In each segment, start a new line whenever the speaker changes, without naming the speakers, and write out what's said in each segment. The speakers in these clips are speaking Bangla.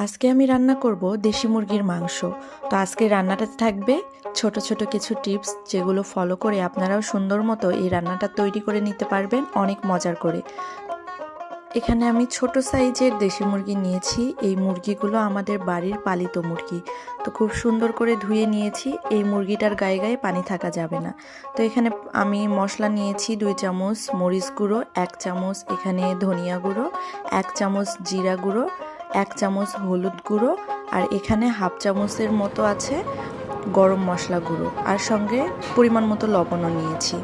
আজকে আমি রান্না করব দেশি মুরগির মাংস। তো আজকে রান্নাটাতে থাকবে ছোট ছোট কিছু টিপস, যেগুলো ফলো করে আপনারাও সুন্দর মতো এই রান্নাটা তৈরি করে নিতে পারবেন অনেক মজার করে। এখানে আমি ছোট সাইজের দেশি মুরগি নিয়েছি। এই মুরগিগুলো আমাদের বাড়ির পালিত মুরগি। তো খুব সুন্দর করে ধুয়ে নিয়েছি। এই মুরগিটার গায়ে গায়ে পানি থাকা যাবে না। তো এখানে আমি মশলা নিয়েছি 2 চামচ মরিচ গুঁড়ো, 1 চামচ এখানে ধনিয়া গুঁড়ো, 1 চামচ জিরা গুঁড়ো, 1 চামচ হলুদ গুঁড়ো, আর এখানে হাফ চামচের মতো আছে গরম মশলা গুঁড়ো, আর সঙ্গে পরিমাণ মতো লবণও নিয়েছি।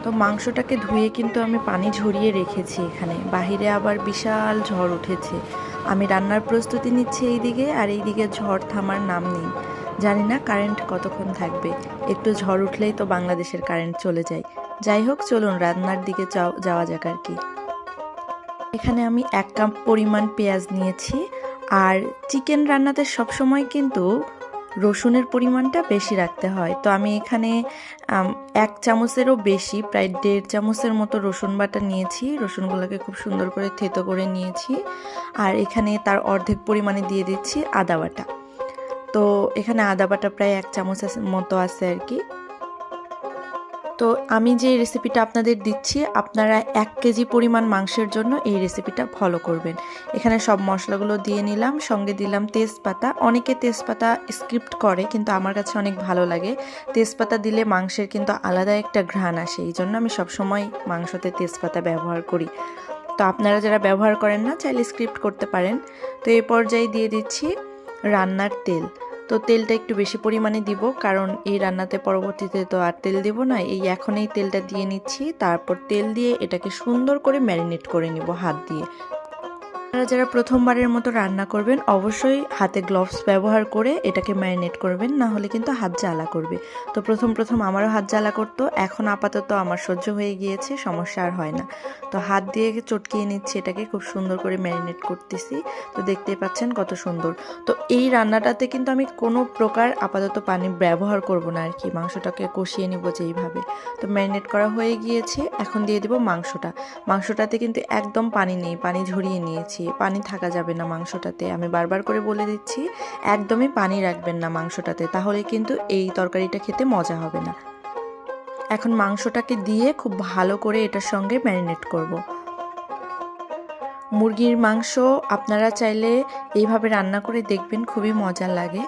তো মাংসটাকে ধুয়ে কিন্তু আমি পানি ঝরিয়ে রেখেছি। এখানে বাহিরে আবার বিশাল ঝড় উঠেছে। আমি রান্নার প্রস্তুতি নিচ্ছি এইদিকে, আর এইদিকে ঝড় থামার নাম নেই। জানি না কারেন্ট কতক্ষণ থাকবে। একটু ঝড় উঠলেই তো বাংলাদেশের কারেন্ট চলে যায়। যাই হোক, চলুন রান্নার দিকে যাওয়া যাক আর কি। এখানে আমি 1 কাপ পরিমাণ পেঁয়াজ নিয়েছি। আর চিকেন রান্নাতে সবসময় কিন্তু রসুনের পরিমাণটা বেশি রাখতে হয়। তো আমি এখানে 1 চামচেরও বেশি, প্রায় 1.5 চামচের মতো রসুন বাটা নিয়েছি। রসুনগুলোকে খুব সুন্দর করে থেতো করে নিয়েছি। আর এখানে তার অর্ধেক পরিমাণে দিয়ে দিচ্ছি আদা বাটা। তো এখানে আদা বাটা প্রায় 1 চামচ মতো আছে আর কি। তো আমি যে রেসিপিটা আপনাদের দিচ্ছি, আপনারা 1 কেজি পরিমাণ মাংসের জন্য এই রেসিপিটা ফলো করবেন। এখানে সব মশলাগুলো দিয়ে নিলাম, সঙ্গে দিলাম তেজপাতা। অনেকে তেজপাতা স্কিপ করে, কিন্তু আমার কাছে অনেক ভালো লাগে। তেজপাতা দিলে মাংসের কিন্তু আলাদা একটা ঘ্রাণ আসে, এই জন্য আমি সবসময় মাংসতে তেজপাতা ব্যবহার করি। তো আপনারা যারা ব্যবহার করেন না, চাইলে স্কিপ করতে পারেন। তো এই পর্যায়ে দিয়ে দিচ্ছি রান্নার তেল। তো তেলটা একটু বেশি পরিমাণে দিব, কারণ এই রান্নাতে পরবর্তীতে তো আর তেল দেব না। এখন এই তেলটা দিয়ে নিচ্ছি। তারপর তেল দিয়ে এটাকে সুন্দর করে ম্যারিনেট করে নিব হাত দিয়ে। আপনারা যারা প্রথমবারের মতো রান্না করবেন, অবশ্যই হাতে গ্লোভস ব্যবহার করে এটাকে ম্যারিনেট করবেন, না হলে কিন্তু হাত জ্বালা করবে। তো প্রথম আমারও হাত জ্বালা করতো, এখন আপাতত আমার সহ্য হয়ে গিয়েছে, সমস্যা আর হয় না। তো হাত দিয়ে চটকিয়ে নিচ্ছি, এটাকে খুব সুন্দর করে ম্যারিনেট করতেছি। তো দেখতেই পাচ্ছেন কত সুন্দর। তো এই রান্নাটাতে কিন্তু আমি কোনো প্রকার আপাতত পানি ব্যবহার করব না আর কি, মাংসটাকে কষিয়ে নিব যেইভাবে। তো ম্যারিনেট করা হয়ে গিয়েছে, এখন দিয়ে দেব মাংসটাতে কিন্তু একদম পানি নেই, পানি ঝরিয়ে নিয়েছি। পানি থাকা যাবে না মাংসটাতে, আমি বারবার করে বলে দিচ্ছি। একদমই পানি রাখবেন না মাংসটাতে, তাহলে কিন্তু এই তরকারিটা খেতে মজা হবে না। এখন মাংসটাকে দিয়ে খুব ভালো করে এটার সঙ্গে ম্যারিনেট করব। মুরগির মাংস আপনারা চাইলে এইভাবে রান্না করে দেখবেন, খুবই মজা লাগে।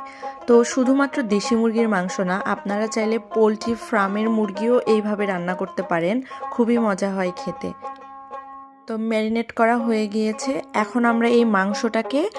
তো শুধুমাত্র দেশি মুরগির মাংস না, আপনারা চাইলে পোলট্রি ফার্মের মুরগিও এইভাবে রান্না করতে পারেন, খুবই মজা হয় খেতে। তো ম্যারিনেট করা হয়ে গিয়েছে, এখন আমরা এই মাংসটাকে